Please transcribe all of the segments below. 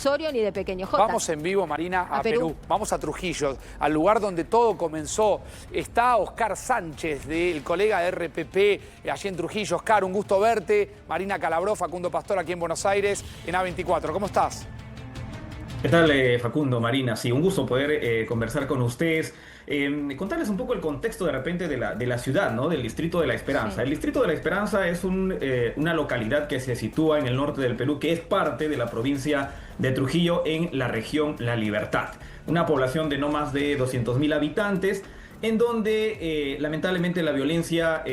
Osorio ni de Pequeño Jota. Vamos en vivo, Marina, a Perú. Vamos a Trujillo, al lugar donde todo comenzó. Está Oscar Sánchez, el colega de RPP, allí en Trujillo. Oscar, un gusto verte. Marina Calabró, Facundo Pastor, aquí en Buenos Aires, en A24. ¿Cómo estás? ¿Qué tal, Facundo, Marina? Sí, un gusto poder conversar con ustedes. Contarles un poco el contexto de repente de la ciudad, ¿no? Del Distrito de la Esperanza. Sí. El Distrito de la Esperanza es una localidad que se sitúa en el norte del Perú, que es parte de la provincia de Trujillo en la región La Libertad. Una población de no más de 200.000 habitantes, en donde lamentablemente la violencia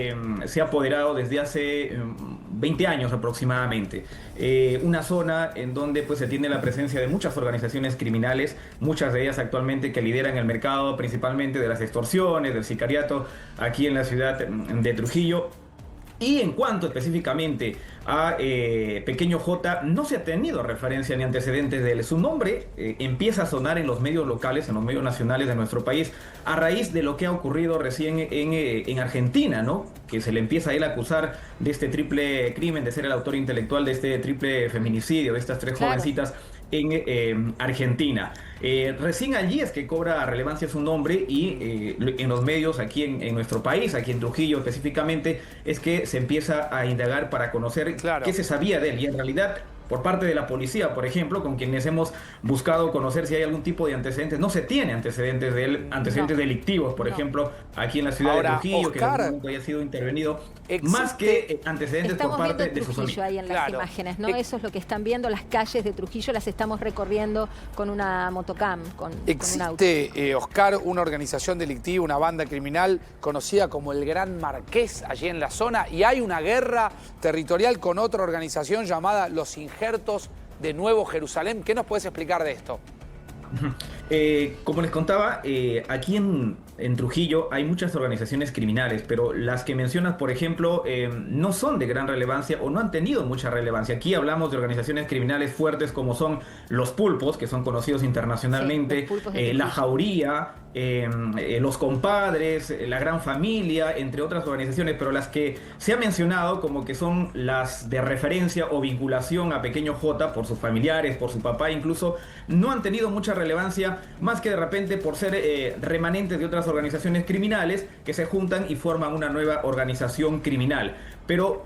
se ha apoderado desde hace 20 años aproximadamente. Una zona en donde pues, se tiene la presencia de muchas organizaciones criminales, muchas de ellas actualmente que lideran el mercado principalmente de las extorsiones, del sicariato aquí en la ciudad de Trujillo. Y en cuanto específicamente a Pequeño Jota, no se ha tenido referencia ni antecedentes de él. Su nombre empieza a sonar en los medios locales, en los medios nacionales de nuestro país, a raíz de lo que ha ocurrido recién en Argentina, ¿no? Que se le empieza a él a acusar de este triple crimen, de ser el autor intelectual de este triple feminicidio, de estas tres jovencitas en Argentina. Recién allí es que cobra relevancia su nombre y en los medios aquí en nuestro país, aquí en Trujillo específicamente, es que se empieza a indagar para conocer qué se sabía de él. Y en realidad, por parte de la policía, por ejemplo, con quienes hemos buscado conocer si hay algún tipo de antecedentes, no se tiene antecedentes de él, antecedentes delictivos, por ejemplo, aquí en la ciudad de Trujillo, Oscar, que en algún momento haya sido intervenido, más que antecedentes por parte de sus Trujillo ahí en las imágenes, ¿no? Eso es lo que están viendo, las calles de Trujillo las estamos recorriendo con una motocam, con un auto. Existe, Oscar, una organización delictiva, una banda criminal conocida como el Gran Marqués, allí en la zona, y hay una guerra territorial con otra organización llamada Los Injertos de Nuevo Jerusalén. ¿Qué nos puedes explicar de esto? Como les contaba, aquí en Trujillo hay muchas organizaciones criminales, pero las que mencionas, por ejemplo, no son de gran relevancia o no han tenido mucha relevancia. Aquí hablamos de organizaciones criminales fuertes como son los Pulpos, que son conocidos internacionalmente, la Jauría, los Compadres, la Gran Familia, entre otras organizaciones, pero las que se ha mencionado como que son las de referencia o vinculación a Pequeño Jota por sus familiares, por su papá incluso, no han tenido mucha relevancia, más que de repente por ser remanentes de otras organizaciones criminales que se juntan y forman una nueva organización criminal. Pero,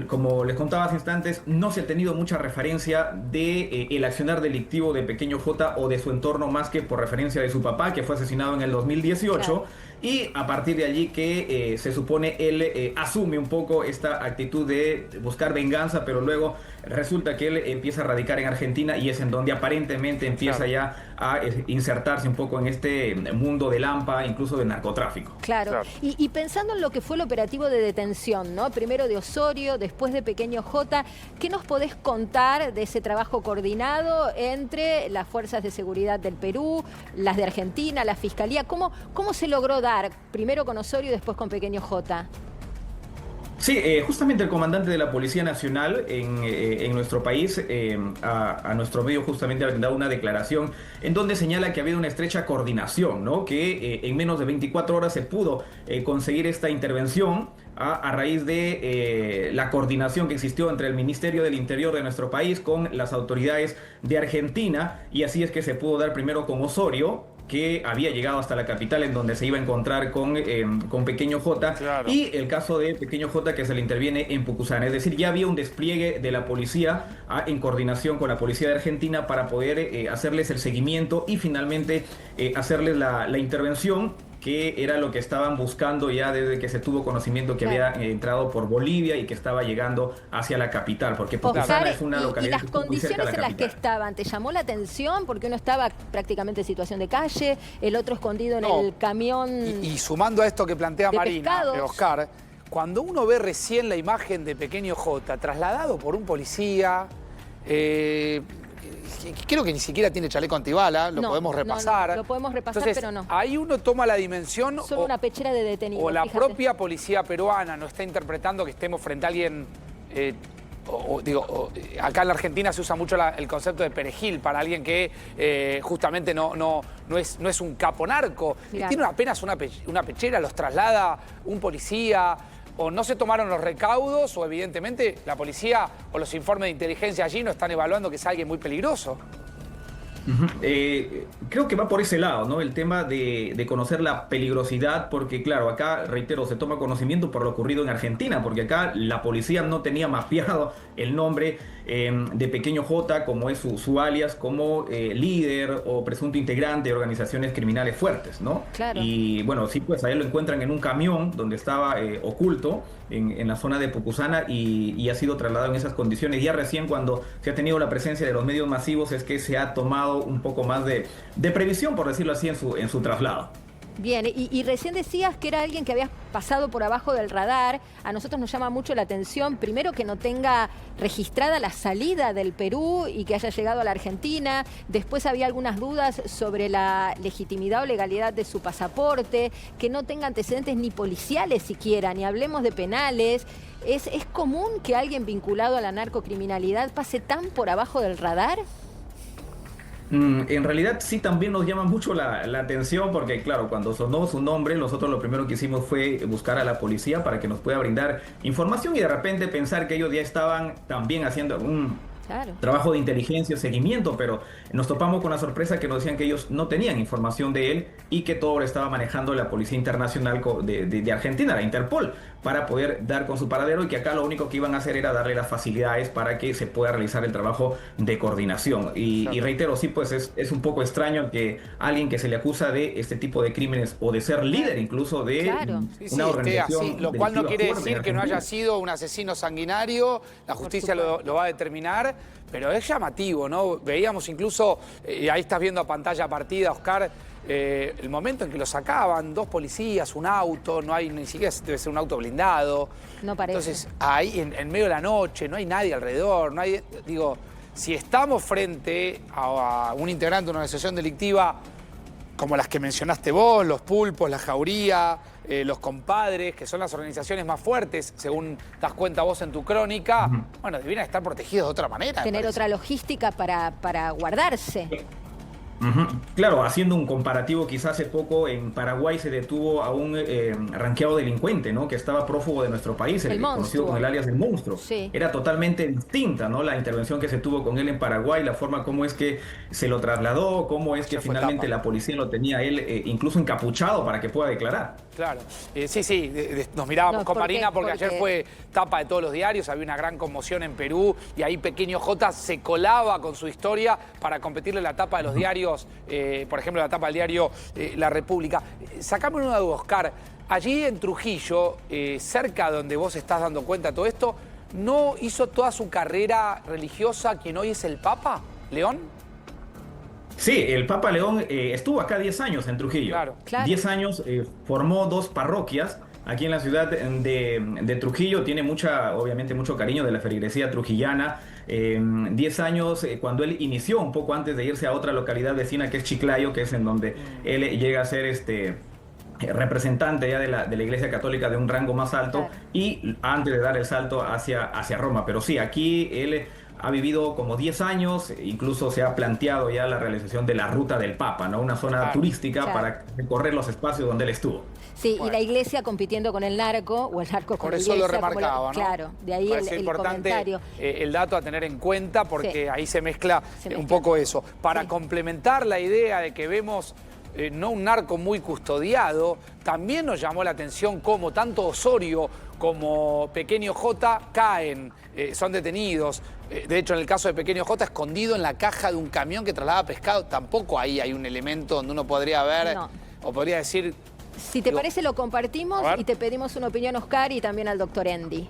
como les contaba hace instantes, no se ha tenido mucha referencia de el accionar delictivo de Pequeño Jota o de su entorno, más que por referencia de su papá, que fue asesinado en el 2018. Y a partir de allí que se supone él asume un poco esta actitud de buscar venganza, pero luego resulta que él empieza a radicar en Argentina y es en donde aparentemente empieza ya a insertarse un poco en este mundo del AMPA, incluso del narcotráfico. Claro. Y pensando en lo que fue el operativo de detención, ¿no? Primero de Osorio, después de Pequeño Jota, ¿qué nos podés contar de ese trabajo coordinado entre las fuerzas de seguridad del Perú, las de Argentina, la Fiscalía? ¿Cómo se logró dar primero con Osorio y después con Pequeño Jota? Sí, justamente el comandante de la Policía Nacional en nuestro país, a nuestro medio justamente ha brindado una declaración en donde señala que ha habido una estrecha coordinación, ¿no? Que en menos de 24 horas se pudo conseguir esta intervención a raíz de la coordinación que existió entre el Ministerio del Interior de nuestro país con las autoridades de Argentina, y así es que se pudo dar primero con Osorio, que había llegado hasta la capital en donde se iba a encontrar con Pequeño Jota, y el caso de Pequeño Jota que se le interviene en Pucusana. Es decir, ya había un despliegue de la policía en coordinación con la policía de Argentina para poder hacerles el seguimiento y finalmente hacerles la intervención, que era lo que estaban buscando ya desde que se tuvo conocimiento que había entrado por Bolivia y que estaba llegando hacia la capital, porque Pucusana es una localidad y las condiciones en las que estaban, ¿te llamó la atención? Porque uno estaba prácticamente en situación de calle, el otro escondido en el camión. Y sumando a esto que plantea Marina, Oscar, cuando uno ve recién la imagen de Pequeño Jota trasladado por un policía, creo que ni siquiera tiene chaleco antibala, lo podemos repasar. Lo podemos repasar, entonces, pero no. Ahí uno toma la dimensión. Solo una pechera de detenidos. O la propia policía peruana no está interpretando que estemos frente a alguien. Acá en la Argentina se usa mucho el concepto de perejil para alguien que justamente no es un capo narco. Tiene apenas una pechera, los traslada un policía. O no se tomaron los recaudos, o evidentemente la policía o los informes de inteligencia allí no están evaluando que es alguien muy peligroso. Creo que va por ese lado, ¿no? El tema de conocer la peligrosidad, porque claro, acá, reitero, se toma conocimiento por lo ocurrido en Argentina, porque acá la policía no tenía mapeado el nombre de Pequeño J como es su alias, como líder o presunto integrante de organizaciones criminales fuertes, ¿no? Claro. Y bueno, sí, pues ahí lo encuentran en un camión donde estaba oculto en la zona de Pucusana y ha sido trasladado en esas condiciones. Ya recién cuando se ha tenido la presencia de los medios masivos es que se ha tomado un poco más de previsión, por decirlo así, en su traslado. Bien, y recién decías que era alguien que había pasado por abajo del radar. A nosotros nos llama mucho la atención, primero, que no tenga registrada la salida del Perú y que haya llegado a la Argentina. Después había algunas dudas sobre la legitimidad o legalidad de su pasaporte, que no tenga antecedentes ni policiales siquiera, ni hablemos de penales. ¿Es común que alguien vinculado a la narcocriminalidad pase tan por abajo del radar? En realidad sí también nos llama mucho la atención porque claro, cuando sonó su nombre, nosotros lo primero que hicimos fue buscar a la policía para que nos pueda brindar información y de repente pensar que ellos ya estaban también haciendo un trabajo de inteligencia, seguimiento, pero nos topamos con la sorpresa que nos decían que ellos no tenían información de él y que todo lo estaba manejando la Policía Internacional de Argentina, la Interpol, para poder dar con su paradero y que acá lo único que iban a hacer era darle las facilidades para que se pueda realizar el trabajo de coordinación. Y reitero, sí, pues es un poco extraño que alguien que se le acusa de este tipo de crímenes o de ser líder incluso de una organización, lo cual no quiere decir que no haya sido un asesino sanguinario, la justicia lo va a determinar. Pero es llamativo, ¿no? Veíamos incluso, ahí estás viendo a pantalla partida, Oscar, el momento en que lo sacaban, 2 policías, un auto, no hay ni siquiera, debe ser un auto blindado. No parece. Entonces, ahí en medio de la noche, no hay nadie alrededor, no hay, digo, si estamos frente a un integrante de una organización delictiva como las que mencionaste vos, los Pulpos, la Jauría, los Compadres, que son las organizaciones más fuertes, según das cuenta vos en tu crónica, bueno, deberían estar protegidos de otra manera. Tener otra logística para guardarse. Claro, haciendo un comparativo, quizás hace poco en Paraguay se detuvo a un ranqueado delincuente, ¿no? Que estaba prófugo de nuestro país, el conocido con el alias del Monstruo. Sí. Era totalmente distinta, ¿no? La intervención que se tuvo con él en Paraguay, la forma como es que se lo trasladó, cómo es que finalmente la policía lo tenía a él incluso encapuchado para que pueda declarar. Claro, sí, nos mirábamos con Marina porque ayer fue tapa de todos los diarios, había una gran conmoción en Perú y ahí Pequeño J se colaba con su historia para competirle la tapa de los diarios, por ejemplo la tapa del diario La República. Sacame una duda, Oscar, allí en Trujillo, cerca de donde vos estás dando cuenta de todo esto, ¿no hizo toda su carrera religiosa quien hoy es el Papa, León? Sí, el Papa León estuvo acá 10 años en Trujillo. Claro. 10 años, formó 2 parroquias aquí en la ciudad de Trujillo. Tiene obviamente mucho cariño de la feligresía trujillana. 10 años, cuando él inició, un poco antes de irse a otra localidad vecina que es Chiclayo, que es en donde él llega a ser representante ya de la Iglesia Católica de un rango más alto, y antes de dar el salto hacia Roma. Pero sí, aquí él ha vivido como 10 años, incluso se ha planteado ya la realización de la Ruta del Papa, ¿no? Una zona turística para recorrer los espacios donde él estuvo. Sí, y la iglesia compitiendo con el narco, o el narco con la iglesia. Por eso lo remarcaba, ¿no? Claro, de ahí el comentario. El dato a tener en cuenta porque ahí se mezcla un poco eso. Para complementar la idea de que vemos no un narco muy custodiado, también nos llamó la atención cómo tanto Osorio como Pequeño J caen, son detenidos. De hecho, en el caso de Pequeño J, escondido en la caja de un camión que traslada pescado, tampoco ahí hay un elemento donde uno podría ver o podría decir... Si te parece, lo compartimos y te pedimos una opinión, Oscar, y también al doctor Andy.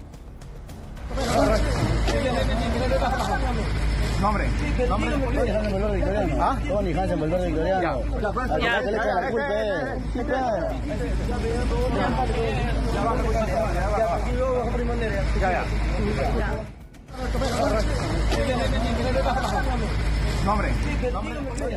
Nombre. ¿Ah? Tony Hansen, volver victoriano. Ya. Que le echa la culpa, Nombre.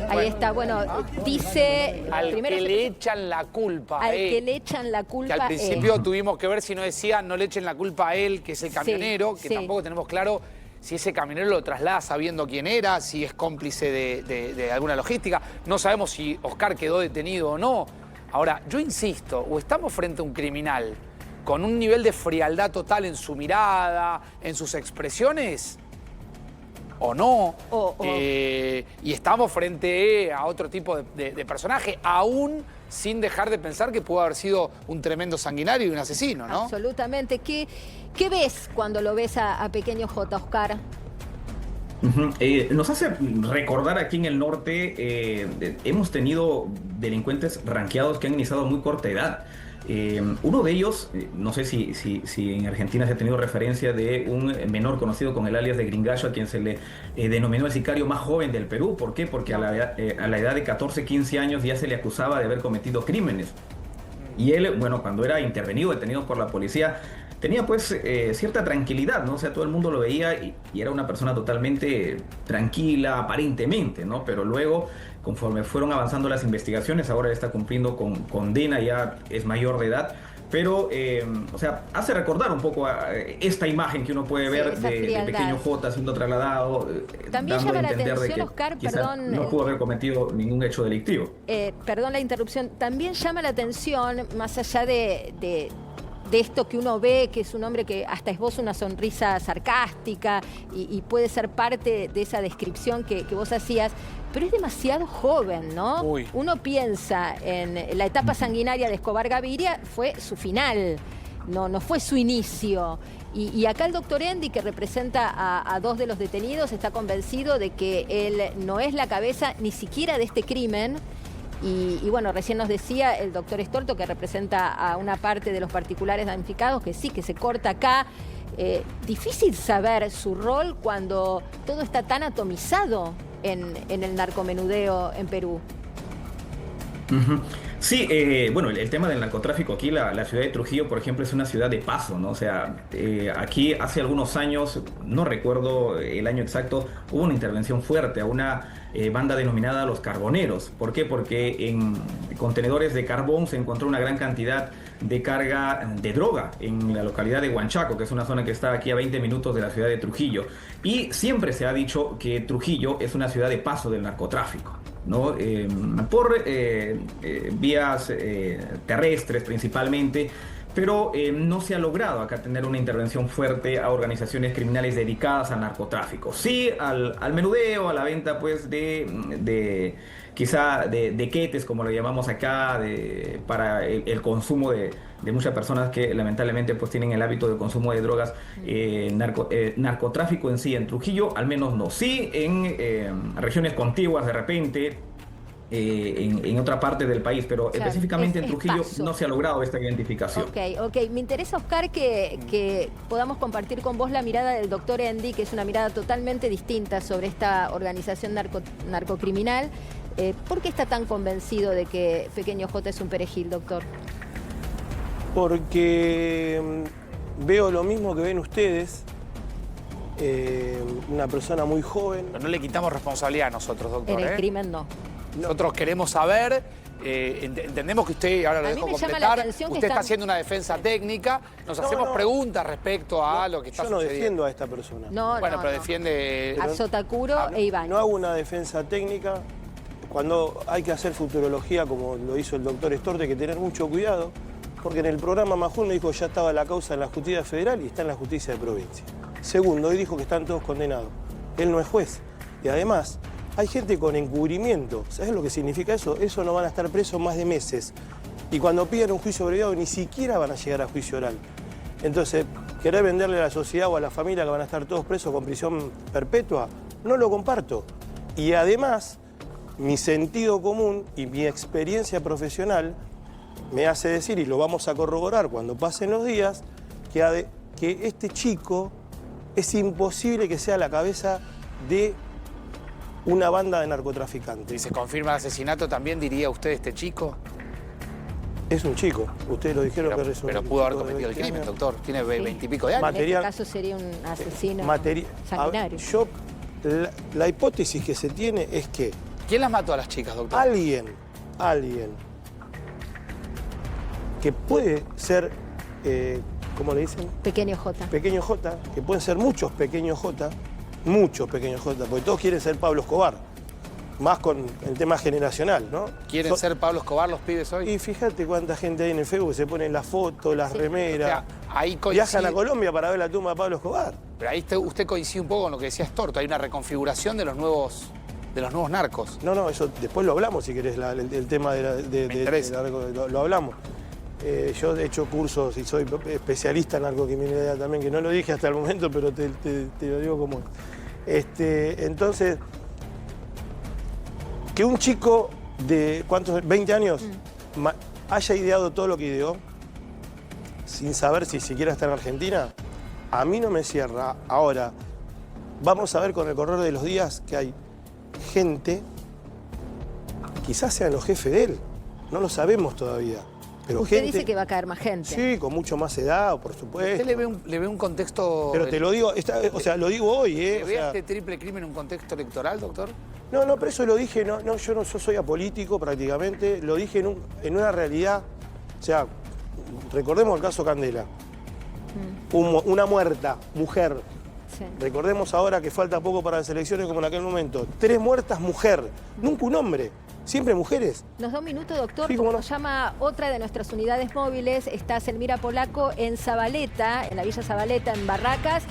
Ahí está, bueno, dice... Al que le echan la culpa. Al que le echan la culpa. Que al principio tuvimos que ver si no decía no le echen la culpa a él, que es el camionero, que tampoco tenemos claro si ese camionero lo traslada sabiendo quién era, si es cómplice de alguna logística. No sabemos si Oscar quedó detenido o no. Ahora, yo insisto, o estamos frente a un criminal con un nivel de frialdad total en su mirada, en sus expresiones, o no. O. Y estamos frente a otro tipo de personaje, aún sin dejar de pensar que pudo haber sido un tremendo sanguinario y un asesino, ¿no? Absolutamente. ¿Qué ves cuando lo ves a Pequeño J, Oscar? Nos hace recordar aquí en el norte, hemos tenido delincuentes ranqueados que han iniciado a muy corta edad. Uno de ellos, no sé si en Argentina se ha tenido referencia de un menor conocido con el alias de Gringallo, a quien se le denominó el sicario más joven del Perú. ¿Por qué? Porque a la edad de 14, 15 años ya se le acusaba de haber cometido crímenes. Y él, bueno, cuando era intervenido, detenido por la policía, tenía pues cierta tranquilidad, ¿no? O sea, todo el mundo lo veía y era una persona totalmente tranquila, aparentemente, ¿no? Pero luego, conforme fueron avanzando las investigaciones, ahora está cumpliendo con condena, ya es mayor de edad. Pero, o sea, hace recordar un poco a esta imagen que uno puede ver de Pequeño J siendo trasladado, también dando llama a la entender atención, de que Oscar, perdón, no pudo haber cometido ningún hecho delictivo. Perdón la interrupción. También llama la atención, más allá de esto que uno ve, que es un hombre que hasta esboza una sonrisa sarcástica y puede ser parte de esa descripción que vos hacías, pero es demasiado joven, ¿no? Uy. Uno piensa en la etapa sanguinaria de Escobar Gaviria, fue su final, no fue su inicio. Y acá el doctor Endi, que representa a dos de los detenidos, está convencido de que él no es la cabeza ni siquiera de este crimen. Y bueno, recién nos decía el doctor Estorto, que representa a una parte de los particulares damnificados, que sí, que se corta acá. Difícil saber su rol cuando todo está tan atomizado en el narcomenudeo en Perú. Sí, bueno, el tema del narcotráfico aquí, la ciudad de Trujillo, por ejemplo, es una ciudad de paso, ¿no? O sea, aquí hace algunos años, no recuerdo el año exacto, hubo una intervención fuerte a una banda denominada Los Carboneros. ¿Por qué? Porque en contenedores de carbón se encontró una gran cantidad de carga de droga en la localidad de Huanchaco, que es una zona que está aquí a 20 minutos de la ciudad de Trujillo. Y siempre se ha dicho que Trujillo es una ciudad de paso del narcotráfico, ¿no? Por vías terrestres principalmente, pero no se ha logrado acá tener una intervención fuerte a organizaciones criminales dedicadas al narcotráfico. Sí, al menudeo, a la venta pues quizá de quetes, como lo llamamos acá, para el consumo de muchas personas que lamentablemente pues tienen el hábito de consumo de drogas. Narcotráfico en sí en Trujillo al menos no. Sí, en regiones contiguas de repente, en otra parte del país, pero claro, específicamente en Trujillo no se ha logrado esta identificación. Ok. Me interesa, Oscar, que podamos compartir con vos la mirada del doctor Endi, que es una mirada totalmente distinta sobre esta organización narcocriminal. ¿Por qué está tan convencido de que Pequeño J es un perejil, doctor? Porque veo lo mismo que ven ustedes, una persona muy joven. Pero no le quitamos responsabilidad a nosotros, doctor. En el crimen no. Nosotros queremos saber, entendemos que usted, ahora lo dejo completar, usted está haciendo una defensa técnica, nos hacemos preguntas respecto a lo que está sucediendo. Yo no defiendo a esta persona. Pero defiende... A Sotacuro e Iván. No hago una defensa técnica. Cuando hay que hacer futurología, como lo hizo el doctor Estorte, hay que tener mucho cuidado, porque en el programa Majul me dijo que ya estaba la causa en la justicia federal y está en la justicia de provincia. Segundo, hoy dijo que están todos condenados. Él no es juez. Y además, hay gente con encubrimiento. ¿Sabes lo que significa eso? Eso no van a estar presos más de meses. Y cuando piden un juicio abreviado, ni siquiera van a llegar a juicio oral. Entonces, querer venderle a la sociedad o a la familia que van a estar todos presos con prisión perpetua, no lo comparto. Y además, mi sentido común y mi experiencia profesional me hace decir, y lo vamos a corroborar cuando pasen los días, que este chico es imposible que sea la cabeza de una banda de narcotraficantes. Si se confirma el asesinato, ¿también diría usted este chico? Es un chico. Ustedes lo dijeron que es un Pero pudo haber cometido el crimen, doctor. Tiene 20 y pico de años. En este caso sería un asesino sanguinario. La hipótesis que se tiene es que... ¿Quién las mató a las chicas, doctor? Alguien que puede ser, ¿cómo le dicen? Pequeño J. Pequeño J, que pueden ser muchos pequeños J, porque todos quieren ser Pablo Escobar. más con el tema generacional, ¿no? ¿Quieren ser Pablo Escobar los pibes hoy? Y fíjate cuánta gente hay en el Facebook que se ponen las fotos, las remeras. O sea, ahí viajan a Colombia para ver la tumba de Pablo Escobar. Pero ahí usted coincide un poco con lo que decía Estorto, hay una reconfiguración de los nuevos narcos. No, eso después lo hablamos, si querés, el tema lo hablamos. Yo he hecho cursos y soy especialista en narcocriminalidad también, que no lo dije hasta el momento, pero te lo digo como entonces, que un chico de, ¿cuántos? 20 años, haya ideado todo lo que ideó, sin saber si siquiera está en Argentina, a mí no me cierra. Ahora, vamos a ver con el correr de los días que hay gente, quizás sean los jefes de él, no lo sabemos todavía. Pero usted gente, dice que va a caer más gente. Sí, con mucho más edad, por supuesto. ¿Usted le ve un contexto... Pero te lo digo, o sea, lo digo hoy, ¿Le ve este triple crimen en un contexto electoral, doctor? No, pero eso lo dije, yo soy apolítico prácticamente, lo dije en una realidad. O sea, recordemos el caso Candela. Una muerta, mujer. Sí. Recordemos ahora que falta poco para las elecciones como en aquel momento. 3 muertas, mujer. Nunca un hombre. Siempre mujeres. Nos da un minuto, doctor, sí, porque no. nos llama otra de nuestras unidades móviles. Está Selmira Polaco en Zabaleta, en la Villa Zabaleta, en Barracas.